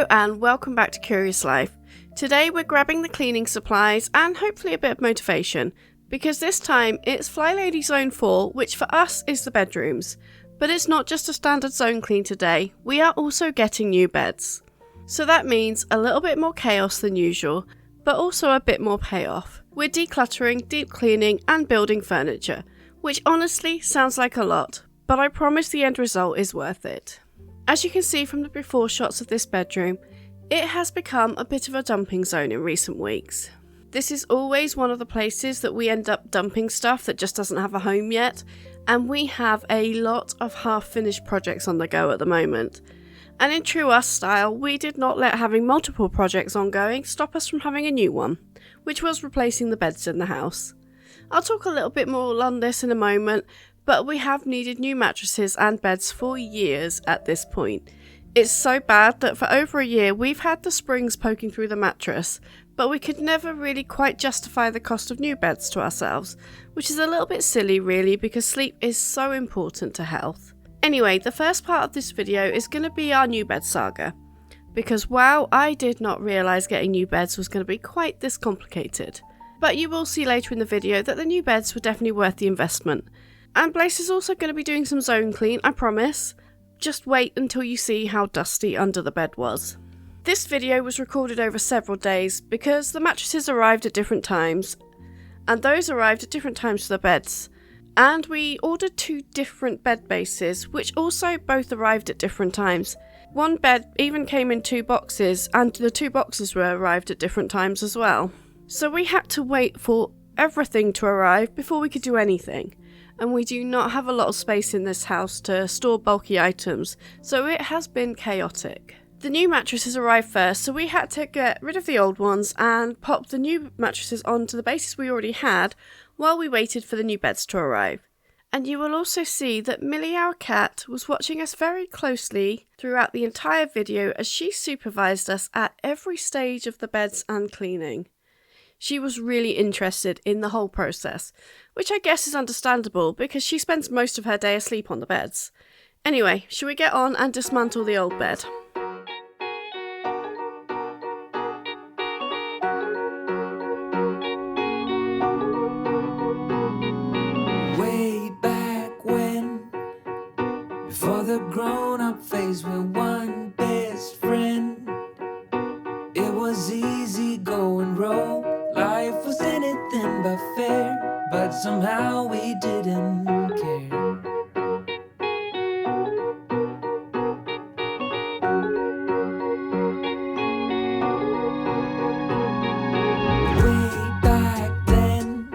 and welcome back to Curious Life. Today we're grabbing the cleaning supplies and hopefully a bit of motivation, because this time it's FlyLady Zone 4, which for us is the bedrooms. But it's not just a standard zone clean today, we are also getting new beds. So that means a little bit more chaos than usual, but also a bit more payoff. We're decluttering, deep cleaning and building furniture, which honestly sounds like a lot, but I promise the end result is worth it. As you can see from the before shots of this bedroom, it has become a bit of a dumping zone in recent weeks. This is always one of the places that we end up dumping stuff that just doesn't have a home yet, and we have a lot of half-finished projects on the go at the moment. And in true us style, we did not let having multiple projects ongoing stop us from having a new one, which was replacing the beds in the house. I'll talk a little bit more on this in a moment, but we have needed new mattresses and beds for years at this point. It's so bad that for over a year we've had the springs poking through the mattress, but we could never really quite justify the cost of new beds to ourselves, which is a little bit silly really because sleep is so important to health. Anyway, the first part of this video is going to be our new bed saga, because wow, I did not realise getting new beds was going to be quite this complicated. But you will see later in the video that the new beds were definitely worth the investment. And Blaze is also going to be doing some zone clean, I promise. Just wait until you see how dusty under the bed was. This video was recorded over several days because the mattresses arrived at different times, and those arrived at different times for the beds. And we ordered 2 different bed bases, which also both arrived at different times. One bed even came in 2 boxes, and the 2 boxes were arrived at different times as well. So we had to wait for everything to arrive before we could do anything. And we do not have a lot of space in this house to store bulky items, so it has been chaotic. The new mattresses arrived first, so we had to get rid of the old ones and pop the new mattresses onto the bases we already had while we waited for the new beds to arrive. And you will also see that Millie, our cat, was watching us very closely throughout the entire video as she supervised us at every stage of the beds and cleaning. She was really interested in the whole process, which I guess is understandable because she spends most of her day asleep on the beds. Anyway, shall we get on and dismantle the old bed? Way back when, before the grown-up phase, we're one best friend. It was easy going rogue. Life was anything but fair, but somehow we didn't care. Way back then,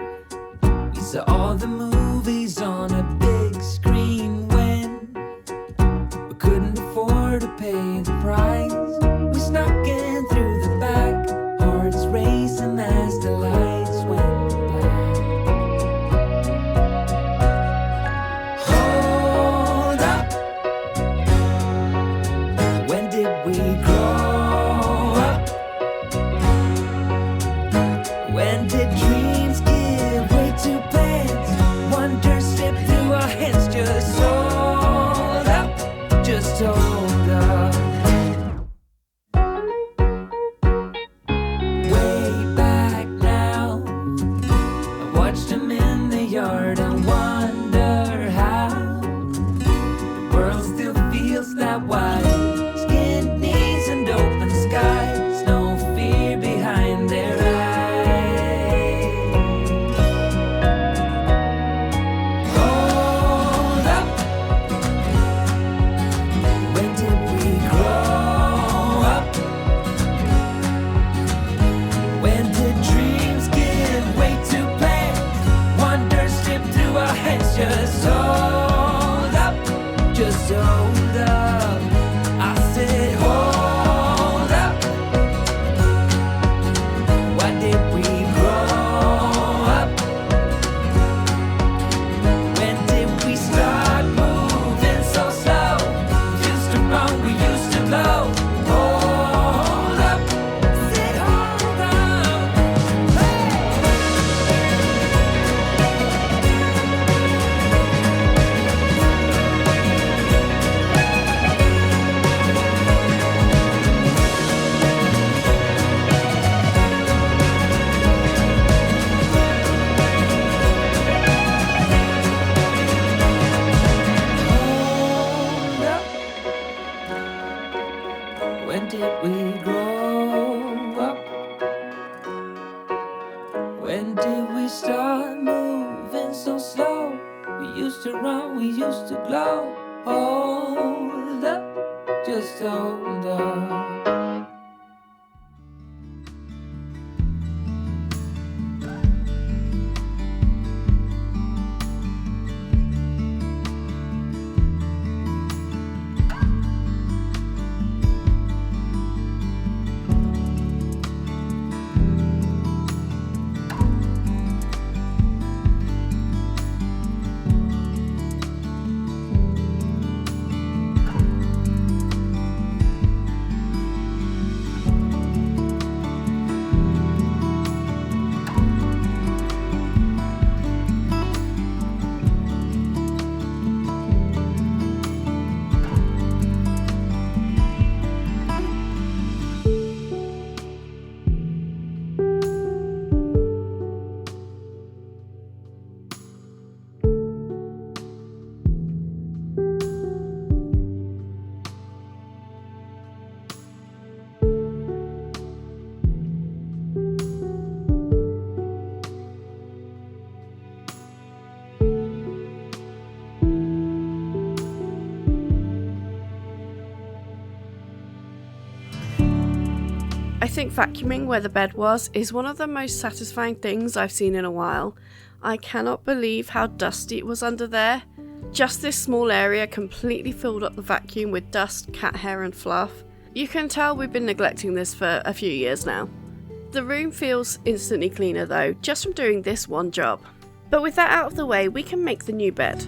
we saw all the movies on a big screen when we couldn't afford to pay the price. We snuck in through the back, hearts racing as the lights went black. Hold up, when did we grow up? When did dreams give way to plans? Wonder slip through our hands. Just hold up, just hold up. Way back now, I watched them in the yard and wonder how the world still feels that wide. Skinned knees and open skies, no fear behind their eyes. Hold up, when did we grow up? When did dreams give way to plans? Wonder slip through our hands. Just hold up, just hold up. I said hold up. Why did we grow up? When did we start moving so slow? Used to run, we used to blow. Hold up, said hold up. Hey! used to run, we used to glow. Hold up, just hold up. I think vacuuming where the bed was is one of the most satisfying things I've seen in a while. I cannot believe how dusty it was under there. Just this small area completely filled up the vacuum with dust, cat hair and fluff. You can tell we've been neglecting this for a few years now. The room feels instantly cleaner though, just from doing this one job. But with that out of the way, we can make the new bed.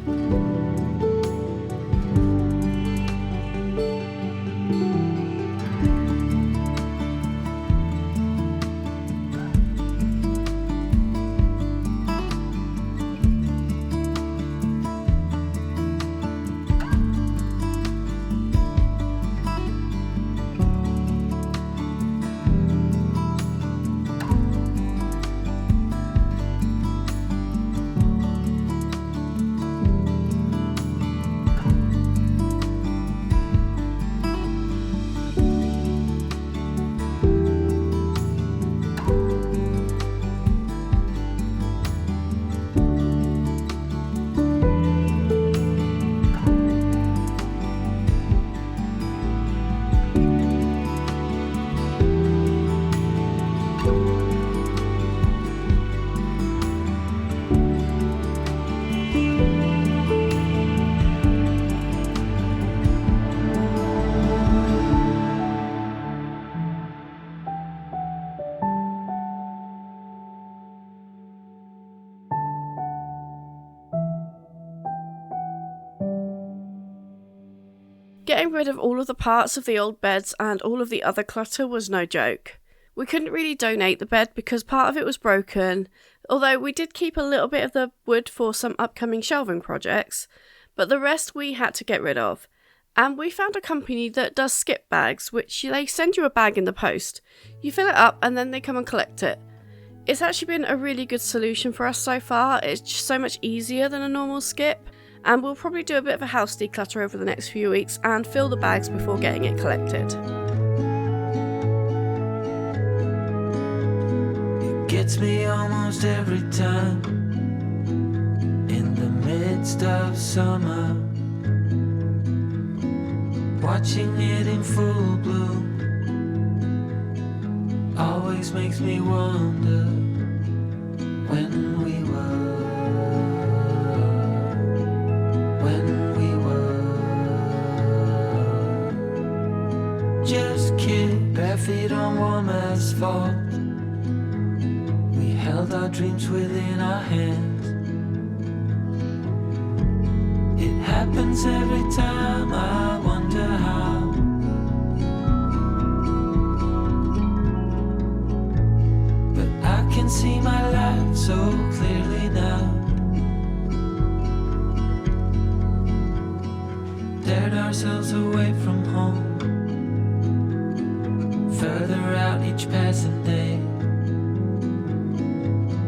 Getting rid of all of the parts of the old beds and all of the other clutter was no joke. We couldn't really donate the bed because part of it was broken, although we did keep a little bit of the wood for some upcoming shelving projects, but the rest we had to get rid of. And we found a company that does skip bags, which they send you a bag in the post. You fill it up and then they come and collect it. It's actually been a really good solution for us so far. It's just so much easier than a normal skip. And we'll probably do a bit of a house declutter over the next few weeks and fill the bags before getting it collected. It gets me almost every time. In the midst of summer, watching it in full bloom always makes me wonder when we were. Just kids, bare feet on warm asphalt. We held our dreams within our hands. It happens every time, I wonder how. But I can see my life so clearly now. Dared ourselves away from home, further out each passing day.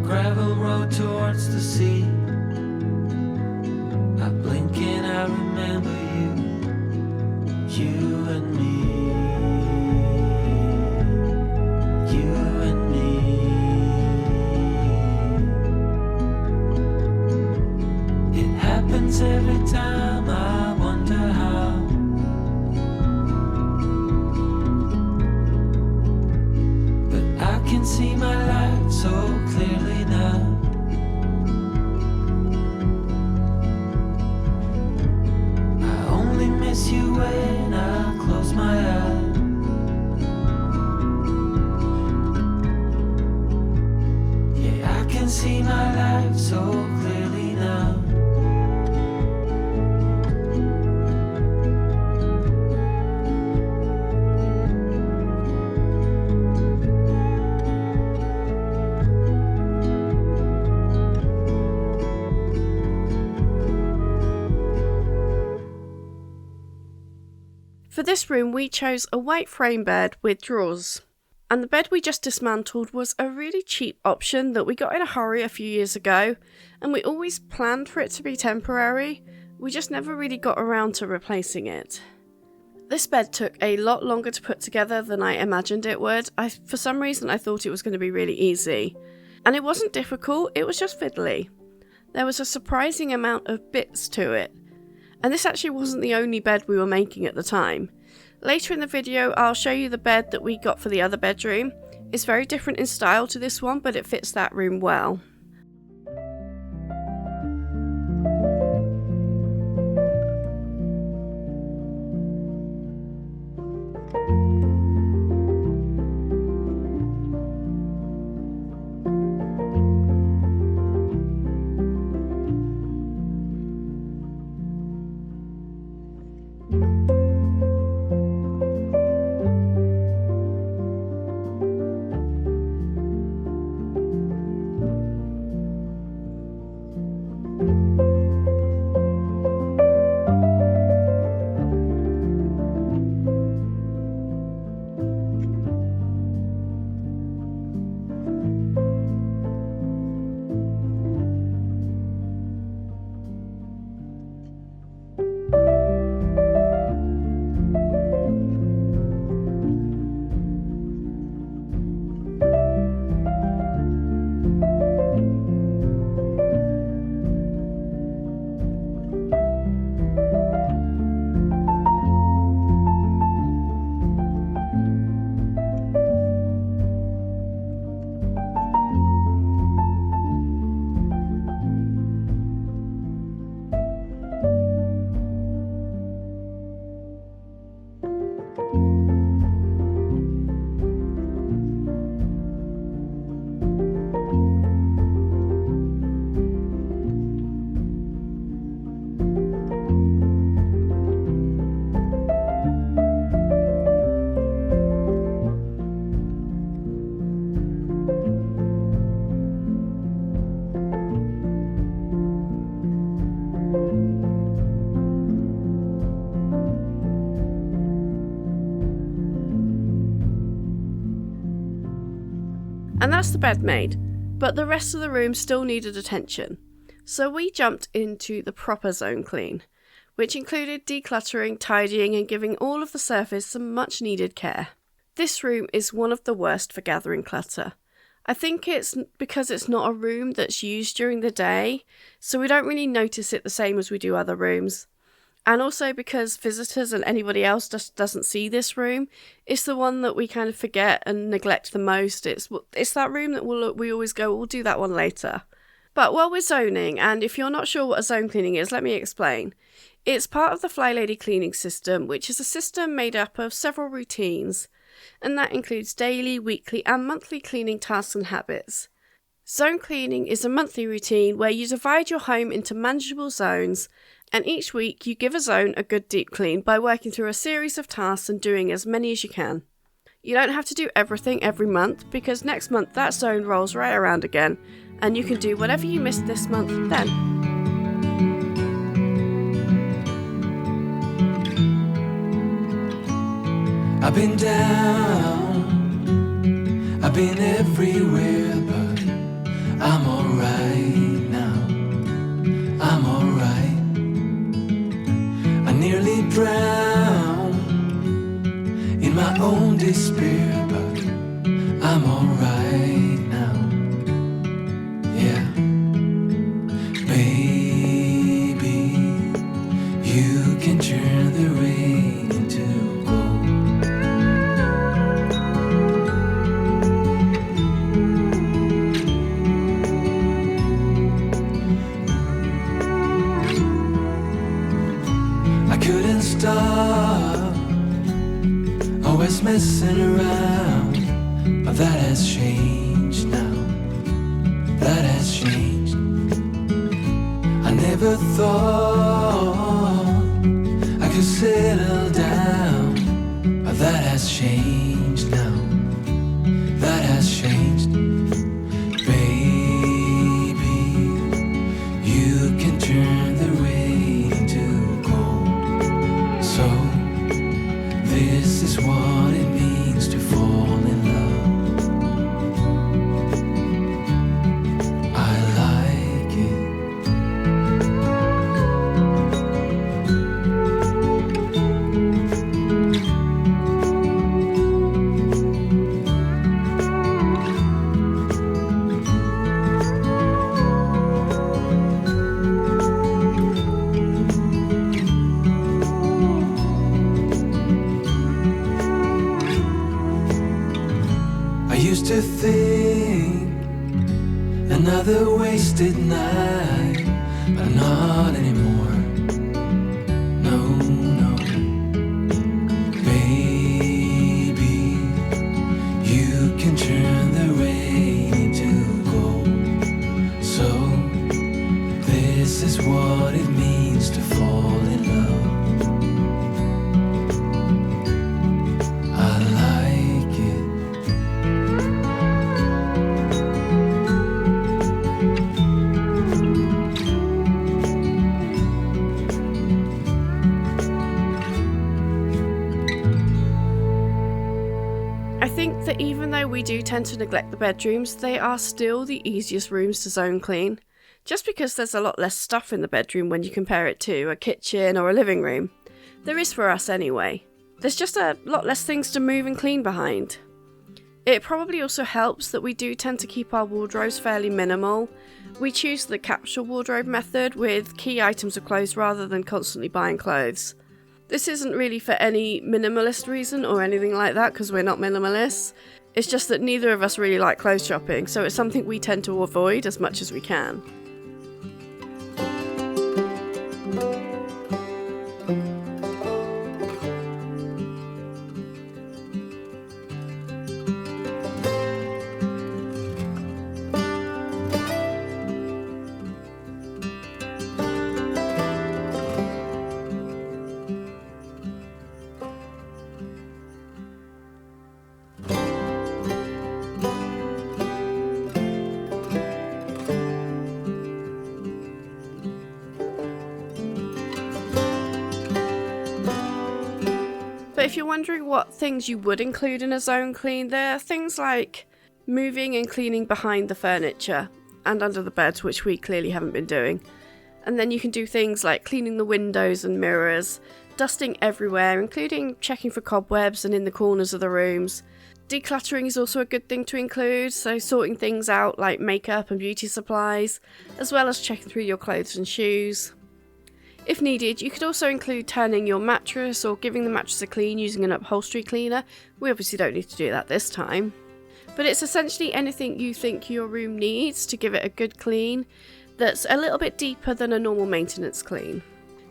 Gravel road towards the sea. I blink and I remember you and me. You and me. It happened my life so clearly now. For this room, we chose a white frame bed with drawers. And the bed we just dismantled was a really cheap option that we got in a hurry a few years ago, and we always planned for it to be temporary. We just never really got around to replacing it. This bed took a lot longer to put together than I imagined it would. For some reason, I thought it was going to be really easy. And it wasn't difficult, it was just fiddly. There was a surprising amount of bits to it. And this actually wasn't the only bed we were making at the time. Later in the video, I'll show you the bed that we got for the other bedroom. It's very different in style to this one, but it fits that room well. And that's the bed made, but the rest of the room still needed attention. So we jumped into the proper zone clean, which included decluttering, tidying and giving all of the surface some much needed care. This room is one of the worst for gathering clutter. I think it's because it's not a room that's used during the day, so we don't really notice it the same as we do other rooms. And also because visitors and anybody else just doesn't see this room, it's the one that we kind of forget and neglect the most. It's that room that we always go, we'll do that one later. But while we're zoning, and if you're not sure what a zone cleaning is, let me explain. It's part of the FlyLady cleaning system, which is a system made up of several routines, and that includes daily, weekly and monthly cleaning tasks and habits. Zone cleaning is a monthly routine where you divide your home into manageable zones, and each week you give a zone a good deep clean by working through a series of tasks and doing as many as you can. You don't have to do everything every month, because next month that zone rolls right around again, and you can do whatever you missed this month then. I've been down, I've been everywhere, but I'm alright now, I'm alright. I nearly drowned in my own despair, but I'm alright now, yeah. Baby, you can turn the rain into gold. Couldn't stop, always messing around, but that has changed now. that has changed. I never thought I could settle down, but that has changed now. That has changed. Baby, you can turn the rain into gold. So this is what it means to fall in love. I like it. I used to think another wasted night, but not anymore. No, no. Baby, you can turn the rain into gold. So this is what it means to fall in love. I like it. I think that even though we do tend to neglect the bedrooms, they are still the easiest rooms to zone clean, just because there's a lot less stuff in the bedroom when you compare it to a kitchen or a living room. There is for us anyway. There's just a lot less things to move and clean behind. It probably also helps that we do tend to keep our wardrobes fairly minimal. We choose the capsule wardrobe method with key items of clothes rather than constantly buying clothes. This isn't really for any minimalist reason or anything like that, because we're not minimalists. It's just that neither of us really like clothes shopping, so it's something we tend to avoid as much as we can. But if you're wondering what things you would include in a zone clean, there are things like moving and cleaning behind the furniture and under the beds, which we clearly haven't been doing. And then you can do things like cleaning the windows and mirrors, dusting everywhere, including checking for cobwebs and in the corners of the rooms. Decluttering is also a good thing to include, so sorting things out like makeup and beauty supplies, as well as checking through your clothes and shoes. If needed, you could also include turning your mattress or giving the mattress a clean using an upholstery cleaner. We obviously don't need to do that this time. But it's essentially anything you think your room needs to give it a good clean that's a little bit deeper than a normal maintenance clean.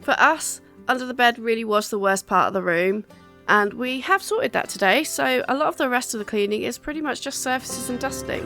For us, under the bed really was the worst part of the room, and we have sorted that today, so a lot of the rest of the cleaning is pretty much just surfaces and dusting.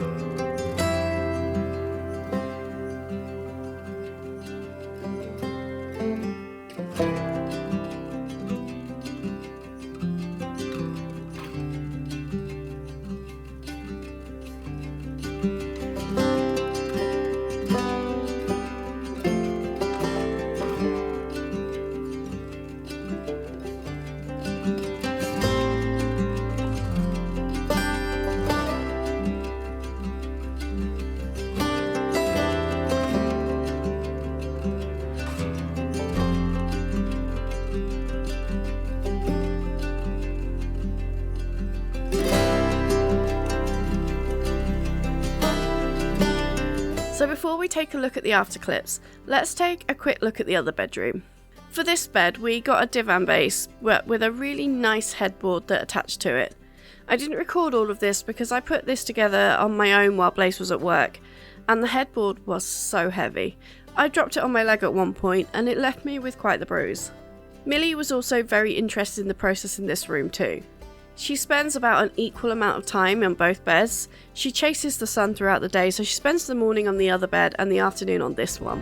So before we take a look at the after clips, let's take a quick look at the other bedroom. For this bed, we got a divan base with a really nice headboard that attached to it. I didn't record all of this because I put this together on my own while Blaze was at work, and the headboard was so heavy. I dropped it on my leg at one point and it left me with quite the bruise. Millie was also very interested in the process in this room too. She spends about an equal amount of time on both beds. She chases the sun throughout the day, so she spends the morning on the other bed and the afternoon on this one.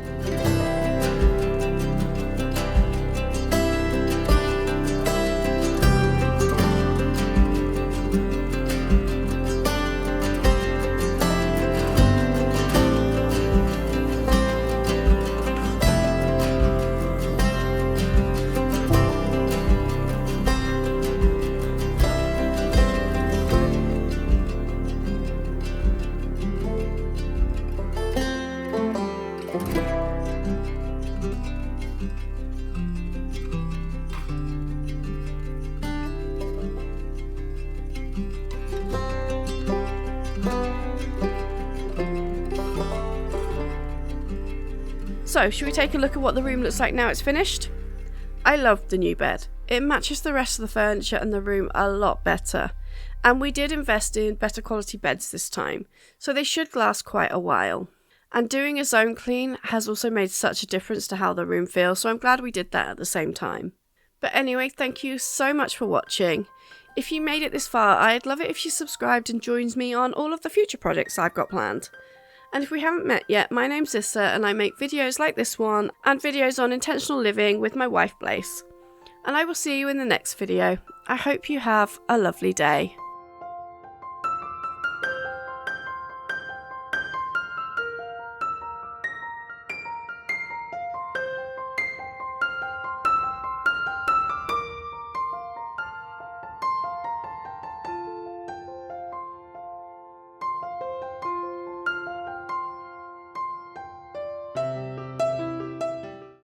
So, should we take a look at what the room looks like now it's finished? I love the new bed. It matches the rest of the furniture and the room a lot better. And we did invest in better quality beds this time, so they should last quite a while. And doing a zone clean has also made such a difference to how the room feels, so I'm glad we did that at the same time. But anyway, thank you so much for watching. If you made it this far, I'd love it if you subscribed and joins me on all of the future projects I've got planned. And if we haven't met yet, my name's Issa and I make videos like this one and videos on intentional living with my wife Blaze. And I will see you in the next video. I hope you have a lovely day.